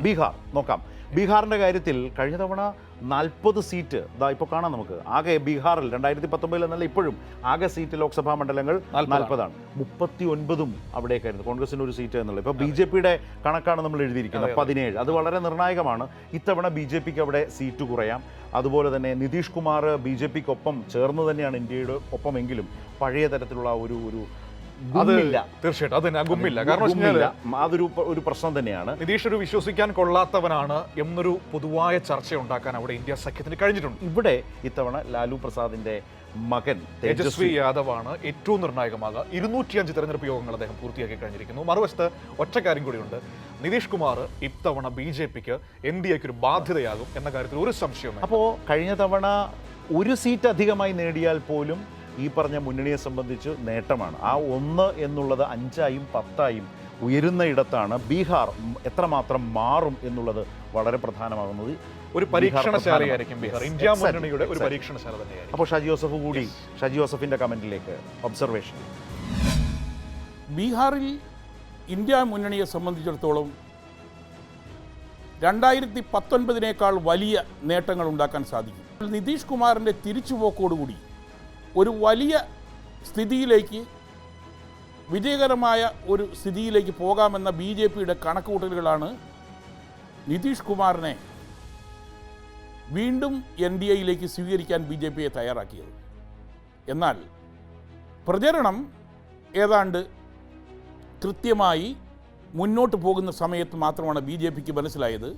ബീഹാർ നോക്കാം. ബീഹാറിൻ്റെ കാര്യത്തിൽ കഴിഞ്ഞ തവണ 40 സീറ്റ് ഇപ്പോൾ കാണാം നമുക്ക്. ആകെ ബീഹാറിൽ 2019 എന്നല്ല ഇപ്പോഴും ആകെ സീറ്റ് ലോക്സഭാ മണ്ഡലങ്ങൾ 40ആണ്. 39ഉം അവിടേക്കായിരുന്നു. കോൺഗ്രസിന് ഒരു സീറ്റ് എന്നുള്ളത്. ഇപ്പോൾ BJPയുടെ കണക്കാണ് നമ്മൾ എഴുതിയിരിക്കുന്നത് 17. അത് വളരെ നിർണായകമാണ്. ഇത്തവണ BJPക്ക് അവിടെ സീറ്റ് കുറയാം. അതുപോലെ തന്നെ നിതീഷ് കുമാർ BJPക്കൊപ്പം ചേർന്ന് തന്നെയാണ് ഇന്ത്യയുടെ ഒപ്പമെങ്കിലും പഴയ തരത്തിലുള്ള ഒരു തീർച്ചയായിട്ടും അത് ഗുമ്മില്ല. കാരണം അതൊരു പ്രശ്നം തന്നെയാണ്. നിതീഷ് ഒരു വിശ്വസിക്കാൻ കൊള്ളാത്തവനാണ് എന്നൊരു പൊതുവായ ചർച്ച ഉണ്ടാക്കാൻ അവിടെ ഇന്ത്യ സഖ്യത്തിന് കഴിഞ്ഞിട്ടുണ്ട്. ഇവിടെ ഇത്തവണ ലാലു പ്രസാദിന്റെ മകൻ തേജസ്വി യാദവാണ് ഏറ്റവും നിർണായകമാകുക. 205 തെരഞ്ഞെടുപ്പ് യോഗങ്ങൾ അദ്ദേഹം പൂർത്തിയാക്കി കഴിഞ്ഞിരിക്കുന്നു. മറുവശത്ത് ഒറ്റ കാര്യം കൂടിയുണ്ട്. നിതീഷ് കുമാർ ഇത്തവണ BJPക്ക് NDAക്ക് ഒരു ബാധ്യതയാകും എന്ന കാര്യത്തിൽ ഒരു സംശയവും. അപ്പോൾ കഴിഞ്ഞ തവണ ഒരു സീറ്റ് അധികമായി നേടിയാൽ പോലും ഈ പറഞ്ഞ മുന്നണിയെ സംബന്ധിച്ച് നേട്ടമാണ്. ആ 1 എന്നുള്ളത് 5ആയും 10ആയും ഉയരുന്ന ഇടത്താണ് ബീഹാർ എത്രമാത്രം മാറും എന്നുള്ളത് വളരെ പ്രധാനമാകുന്നത്. ഒരു പരീക്ഷണശാലയായിരിക്കും ബീഹാർ. ഇന്ത്യ മുന്നണിയുടെ ഒരു പരീക്ഷണശാല തന്നെയായിരിക്കും. അപ്പോൾ ഷാജി ജോസഫിന്റെ കമന്റിലേക്ക് ഒബ്സർവേഷൻ. ബീഹാറിൽ ഇന്ത്യ മുന്നണിയെ സംബന്ധിച്ചിടത്തോളം 2019 വലിയ നേട്ടങ്ങൾ ഉണ്ടാക്കാൻ സാധിക്കും. നിതീഷ് കുമാറിൻ്റെ തിരിച്ചുപോക്കോടുകൂടി ഒരു വലിയ സ്ഥിതിയിലേക്ക്, വിജയകരമായ ഒരു സ്ഥിതിയിലേക്ക് പോകാമെന്ന BJPയുടെ കണക്കുകൂട്ടലുകളാണ് നിതീഷ് കുമാറിനെ വീണ്ടും NDAയിലേക്ക് സ്വീകരിക്കാൻ BJPയെ തയ്യാറാക്കിയത്. എന്നാൽ പ്രചരണം ഏതാണ്ട് കൃത്യമായി മുന്നോട്ട് പോകുന്ന സമയത്ത് മാത്രമാണ് BJPക്ക് മനസ്സിലായത്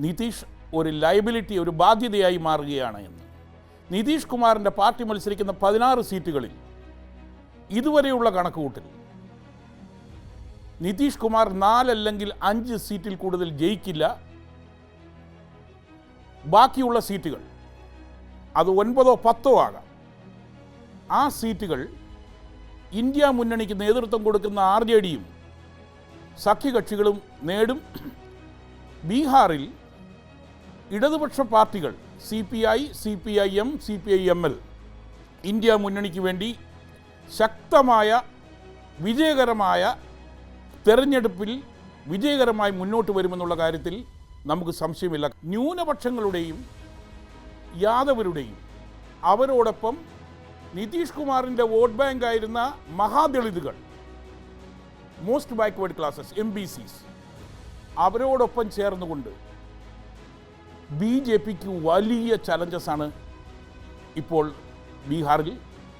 നിതീഷ് ഒരു ലയബിലിറ്റി, ഒരു ബാധ്യതയായി മാറുകയാണ് എന്ന്. നിതീഷ് കുമാറിൻ്റെ പാർട്ടി മത്സരിക്കുന്ന 16 സീറ്റുകളിൽ ഇതുവരെയുള്ള കണക്കുകൂട്ടൽ നിതീഷ് കുമാർ 4 അല്ലെങ്കിൽ 5 സീറ്റിൽ കൂടുതൽ ജയിക്കില്ല. ബാക്കിയുള്ള സീറ്റുകൾ അത് 9ഓ 10ഓ ആകാം. ആ സീറ്റുകൾ ഇന്ത്യ മുന്നണിക്ക് നേതൃത്വം കൊടുക്കുന്ന RJDയും സഖ്യകക്ഷികളും നേടും. ബീഹാറിൽ ഇടതുപക്ഷ പാർട്ടികൾ CPI, CPIM, CPIML ഇന്ത്യ മുന്നണിക്ക് വേണ്ടി ശക്തമായ വിജയകരമായ തെരഞ്ഞെടുപ്പിൽ വിജയകരമായി മുന്നോട്ട് വരുമെന്നുള്ള കാര്യത്തിൽ നമുക്ക് സംശയമില്ല. ന്യൂനപക്ഷങ്ങളുടെയും യാദവരുടെയും അവരോടൊപ്പം നിതീഷ് കുമാറിൻ്റെ വോട്ട് ബാങ്കായിരുന്ന മഹാദളിതുകൾ, മോസ്റ്റ് ബാക്ക്വേർഡ് ക്ലാസസ്, MBCs, അവരോടൊപ്പം ചേർന്നുകൊണ്ട് BJPക്ക് വലിയ ചലഞ്ചസാണ് ഇപ്പോൾ ബീഹാറിൽ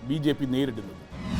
BJP നേരിടുന്നത്.